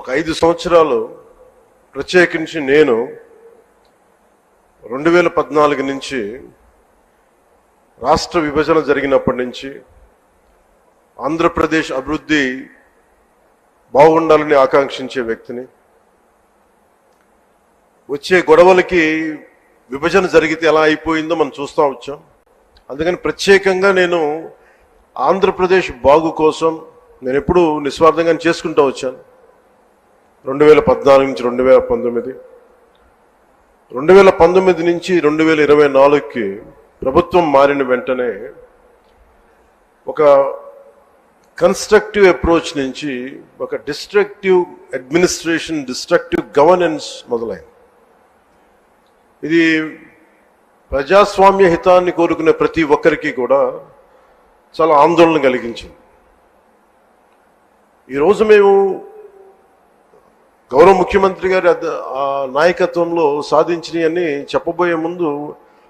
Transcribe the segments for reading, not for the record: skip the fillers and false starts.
ఒక 5 సంవత్సరాలు ప్రత్యేకించి నేను 2014 నుంచి రాష్ట్ర విభజన జరిగినప్పటి నుంచి ఆంధ్రప్రదేశ్ అభివృద్ధి బాగుండాలని ఆకాంక్షించే వ్యక్తిని. వచ్చే గొడవలకి విభజన జరిగితే ఎలా అయిపోయిందో మనం చూస్తూ వచ్చాం. అందుకని ప్రత్యేకంగా నేను ఆంధ్రప్రదేశ్ బాగు కోసం నేను ఎప్పుడూ నిస్వార్థంగా చేసుకుంటూ వచ్చాను. 2014 నుంచి 2019, 2019 నుంచి 2024కి ప్రభుత్వం మారిన వెంటనే ఒక కన్స్ట్రక్టివ్ అప్రోచ్ నుంచి ఒక డిస్ట్రక్టివ్ అడ్మినిస్ట్రేషన్, డిస్ట్రక్టివ్ గవర్నెన్స్ మొదలైంది. ఇది ప్రజాస్వామ్య హితాన్ని కోరుకునే ప్రతి ఒక్కరికి కూడా చాలా ఆందోళన కలిగించింది. ఈరోజు మేము గౌరవ ముఖ్యమంత్రి గారి నాయకత్వంలో సాధించినవన్నీ చెప్పబోయే ముందు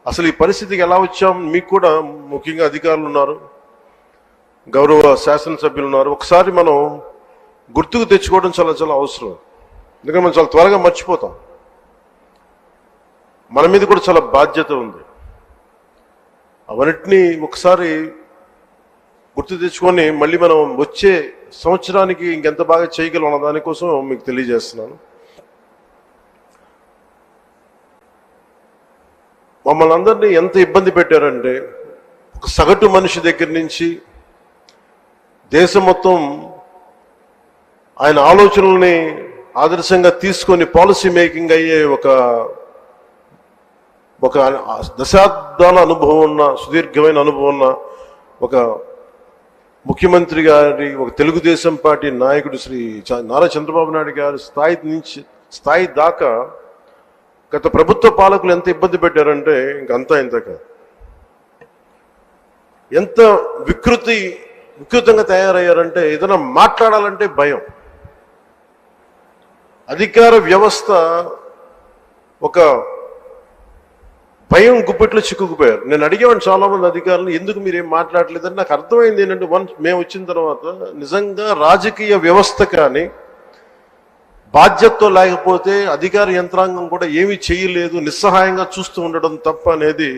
అసలు ఈ పరిస్థితికి ఎలా వచ్చాం, మీకు కూడా ముఖ్యంగా అధికారులు ఉన్నారు, గౌరవ శాసనసభ్యులు ఉన్నారు, ఒకసారి మనం గుర్తుకు తెచ్చుకోవడం చాలా చాలా అవసరం. ఎందుకంటే మనం చాలా త్వరగా మర్చిపోతాం. మన మీద కూడా చాలా బాధ్యత ఉంది. అవన్నిటినీ ఒకసారి గుర్తు తెచ్చుకొని మళ్ళీ మనం వచ్చే సంవత్సరానికి ఇంకెంత బాగా చేయగలం అన్న దానికోసం మీకు తెలియజేస్తున్నాను. మమ్మల్ని అందరినీ ఎంత ఇబ్బంది పెట్టారంటే, ఒక సగటు మనిషి దగ్గర నుంచి దేశం మొత్తం ఆయన ఆలోచనల్ని ఆదర్శంగా తీసుకొని పాలసీ మేకింగ్ అయ్యే ఒక దశాబ్దాల అనుభవం ఉన్న, సుదీర్ఘమైన అనుభవం ఉన్న ఒక ముఖ్యమంత్రి గారి, ఒక తెలుగుదేశం పార్టీ నాయకుడు శ్రీ నారా చంద్రబాబు నాయుడు గారి స్థాయి దాకా గత ప్రభుత్వ పాలకులు ఎంత ఇబ్బంది పెట్టారంటే ఇంకంతా ఇంతక ఎంత వికృతంగా తయారయ్యారంటే ఏదైనా మాట్లాడాలంటే భయం. అధికార వ్యవస్థ ఒక భయం గుప్పెట్లో చిక్కుకుపోయారు. నేను అడిగేవాడిని చాలా మంది అధికారులు, ఎందుకు మీరేం మాట్లాడలేదని. నాకు అర్థమైంది ఏంటంటే, మేము వచ్చిన తర్వాత నిజంగా రాజకీయ వ్యవస్థ కానీ బాధ్యతతో లేకపోతే అధికార యంత్రాంగం కూడా ఏమీ చేయలేదు, నిస్సహాయంగా చూస్తూ ఉండడం తప్ప అనేది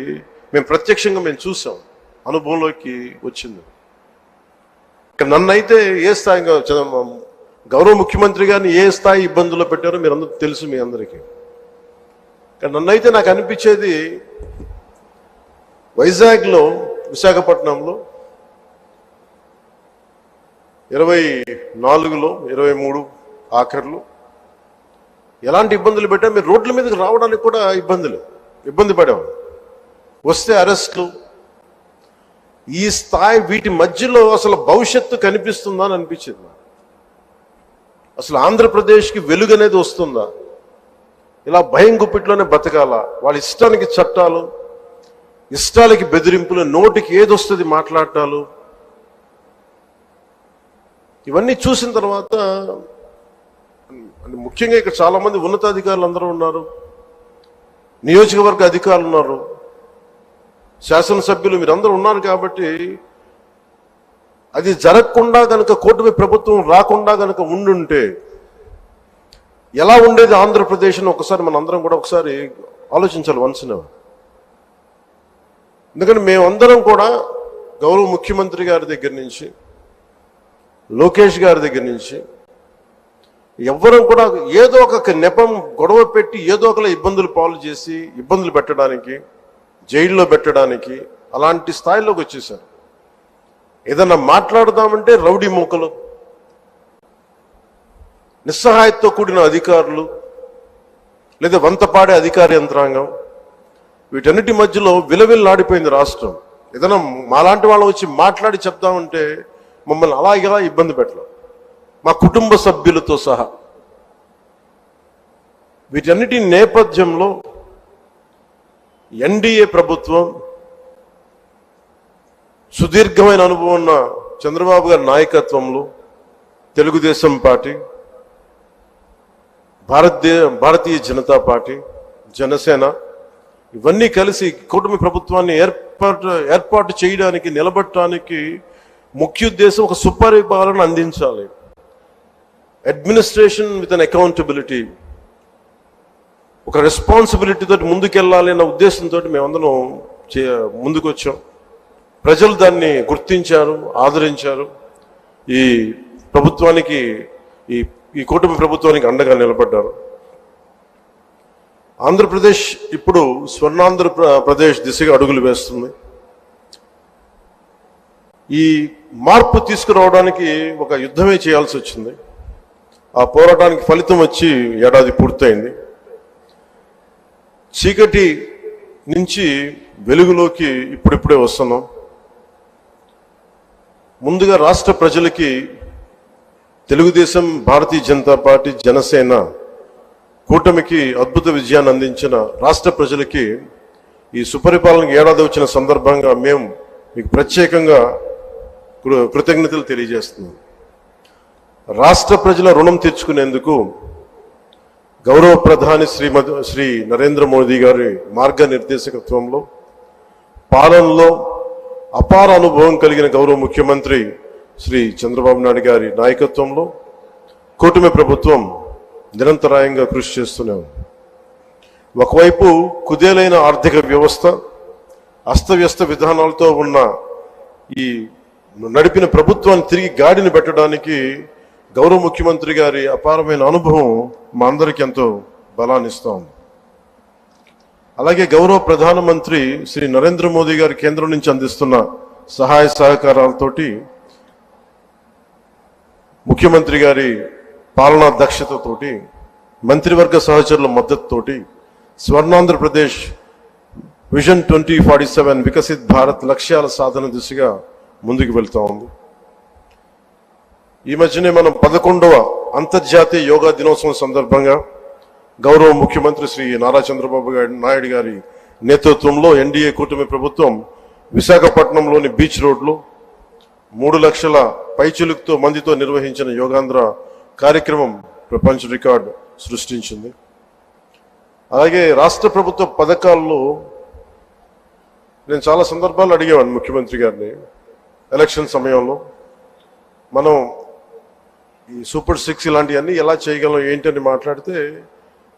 మేము ప్రత్యక్షంగా చూసాం, అనుభవంలోకి వచ్చింది. నన్నైతే ఏ స్థాయిగా గౌరవ ముఖ్యమంత్రి గారిని ఏ స్థాయి ఇబ్బందుల్లో పెట్టారో మీరు అందరూ తెలుసు, మీ అందరికీ. కానీ నన్నైతే నాకు అనిపించేది, వైజాగ్లో, విశాఖపట్నంలో 24లో 23 ఆఖర్లు ఎలాంటి ఇబ్బందులు పెట్టా, మీరు రోడ్ల మీదకి రావడానికి కూడా ఇబ్బంది పడేవాళ్ళు. వస్తే అరెస్టులు, ఈ స్థాయి, వీటి మధ్యలో అసలు భవిష్యత్తు కనిపిస్తుందా అని అనిపించింది. అసలు ఆంధ్రప్రదేశ్కి వెలుగు అనేది వస్తుందా? ఇలా భయం గుప్పిట్లోనే బతకాల? వాళ్ళ ఇష్టానికి చట్టాలు, ఇష్టాలకి బెదిరింపులు, నోటికి ఏదొస్తుంది మాట్లాడటాలు, ఇవన్నీ చూసిన తర్వాత ముఖ్యంగా ఇక్కడ చాలా మంది ఉన్నతాధికారులు అందరూ ఉన్నారు, నియోజకవర్గ అధికారులు ఉన్నారు, శాసనసభ్యులు మీరందరూ ఉన్నారు. కాబట్టి అది జరగకుండా కనుక, కూటమి ప్రభుత్వం రాకుండా కనుక ఉండుంటే ఎలా ఉండేది ఆంధ్రప్రదేశ్ అని ఒకసారి మన అందరం కూడా ఒకసారి ఆలోచించాలి వన్స్న. ఎందుకంటే మేమందరం కూడా గౌరవ ముఖ్యమంత్రి గారి దగ్గర నుంచి, లోకేష్ గారి దగ్గర నుంచి ఎవ్వరం కూడా ఏదో ఒక నెపం, గొడవ పెట్టి ఏదో ఒకలా ఇబ్బందులు పాలు చేసి, ఇబ్బందులు పెట్టడానికి, జైల్లో పెట్టడానికి, అలాంటి స్థాయిలోకి వచ్చేసారు. ఏదన్నా మాట్లాడదామంటే రౌడీ మూకలు, నిస్సహాయతతో కూడిన అధికారులు, లేదా వంతపాడే అధికార యంత్రాంగం, వీటన్నిటి మధ్యలో విలవిల్లాడిపోయింది రాష్ట్రం. ఏదైనా మాలాంటి వాళ్ళు వచ్చి మాట్లాడి చెప్తామంటే మమ్మల్ని అలాగేలా ఇబ్బంది పెట్టలేం, మా కుటుంబ సభ్యులతో సహా. వీటన్నిటి నేపథ్యంలో ఎన్డీఏ ప్రభుత్వం, సుదీర్ఘమైన అనుభవం ఉన్న చంద్రబాబు గారి నాయకత్వంలో తెలుగుదేశం పార్టీ, భారతీయ జనతా పార్టీ, జనసేన, ఇవన్నీ కలిసి కూటమి ప్రభుత్వాన్ని ఏర్పాటు చేయడానికి, నిలబెట్టడానికి ముఖ్య ఉద్దేశం ఒక సుపరిపాలన అందించాలి. అడ్మినిస్ట్రేషన్ విత్ అన్ అకౌంటబిలిటీ, ఒక రెస్పాన్సిబిలిటీ తోటి ముందుకెళ్ళాలి అన్న ఉద్దేశంతో మేమందరం ముందుకు వచ్చాం. ప్రజలు దాన్ని గుర్తించారు, ఆదరించారు. ఈ ప్రభుత్వానికి ఈ కూటమి ప్రభుత్వానికి అండగా నిలబడ్డారు. ఆంధ్రప్రదేశ్ ఇప్పుడు స్వర్ణాంధ్రప్రదేశ్ దిశగా అడుగులు వేస్తుంది. ఈ మార్పు తీసుకురావడానికి ఒక యుద్ధమే చేయాల్సి వచ్చింది. ఆ పోరాటానికి ఫలితం వచ్చి ఏడాది పూర్తయింది. చీకటి నుంచి వెలుగులోకి ఇప్పుడిప్పుడే వస్తున్నాం. ముందుగా రాష్ట్ర ప్రజలకి తెలుగుదేశం, భారతీయ జనతా పార్టీ, జనసేన కూటమికి అద్భుత విజయాన్ని అందించిన రాష్ట్ర ప్రజలకి ఈ సుపరిపాలనకు ఏడాది వచ్చిన సందర్భంగా మేము మీకు ప్రత్యేకంగా కృతజ్ఞతలు తెలియజేస్తున్నాం. రాష్ట్ర ప్రజల రుణం తీర్చుకునేందుకు గౌరవ ప్రధాని శ్రీ నరేంద్ర మోదీ గారి మార్గనిర్దేశకత్వంలో, పాలనలో అపార అనుభవం కలిగిన గౌరవ ముఖ్యమంత్రి శ్రీ చంద్రబాబు నాయుడు గారి నాయకత్వంలో కూటమి ప్రభుత్వం నిరంతరాయంగా కృషి చేస్తూనే ఉంది. ఒకవైపు కుదేలైన ఆర్థిక వ్యవస్థ, అస్తవ్యస్త విధానాలతో ఉన్న ఈ నడిపిన ప్రభుత్వాన్ని తిరిగి గాడిని పెట్టడానికి గౌరవ ముఖ్యమంత్రి గారి అపారమైన అనుభవం మా అందరికీ ఎంతో బలాన్ని ఇస్తా ఉంది. అలాగే గౌరవ ప్రధానమంత్రి శ్రీ నరేంద్ర మోదీ గారి కేంద్రం నుంచి అందిస్తున్న సహాయ సహకారాలతోటి, ముఖ్యమంత్రి గారి పాలనా దక్షతతోటి, మంత్రివర్గ సహచరుల మద్దతుతోటి స్వర్ణాంధ్రప్రదేశ్ విజన్ 2047 వికసిత్ భారత్ లక్ష్యాల సాధన దిశగా ముందుకు వెళ్తా ఉంది. ఈ మధ్యనే మనం 11వ అంతర్జాతీయ యోగా దినోత్సవం సందర్భంగా గౌరవ ముఖ్యమంత్రి శ్రీ నారా చంద్రబాబు నాయుడు గారి నేతృత్వంలో ఎన్డీఏ కూటమి ప్రభుత్వం విశాఖపట్నంలోని బీచ్ రోడ్లో 3 లక్షల పైచిలుకుతో మందితో నిర్వహించిన యోగాంధ్ర కార్యక్రమం ప్రపంచ రికార్డు సృష్టించింది. అలాగే రాష్ట్ర ప్రభుత్వ పథకాల్లో నేను చాలా సందర్భాలు అడిగేవాడిని ముఖ్యమంత్రి గారిని. ఎలక్షన్ సమయంలో మనం ఈ సూపర్ 6 ఇలాంటివన్నీ ఎలా చేయగలం ఏంటని మాట్లాడితే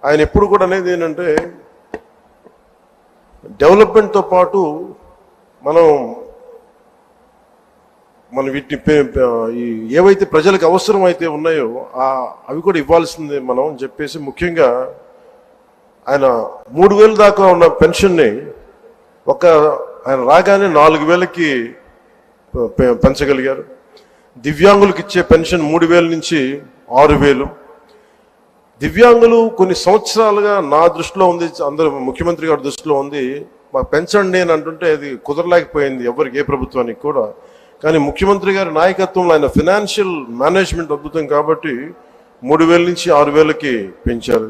ఆయన ఎప్పుడు కూడా అనేది ఏంటంటే, డెవలప్మెంట్తో పాటు మనం వీటిని ఏవైతే ప్రజలకు అవసరం అయితే ఉన్నాయో అవి కూడా ఇవ్వాల్సిందే మనం అని చెప్పేసి, ముఖ్యంగా ఆయన 3,000 దాకా ఉన్న పెన్షన్ని ఆయన రాగానే 4,000కి పెంచగలిగారు. దివ్యాంగులకు ఇచ్చే పెన్షన్ 3,000 నుంచి 6,000. దివ్యాంగులు కొన్ని సంవత్సరాలుగా నా దృష్టిలో ఉంది, అందరూ ముఖ్యమంత్రి గారి దృష్టిలో ఉంది, మాకు పెంచండి అని అంటుంటే అది కుదరలేకపోయింది ఎవరికి, ఏ ప్రభుత్వానికి కూడా. కానీ ముఖ్యమంత్రి గారి నాయకత్వంలో ఆయన ఫైనాన్షియల్ మేనేజ్మెంట్ అద్భుతం కాబట్టి 3,000 నుంచి 6,000కి పెంచారు.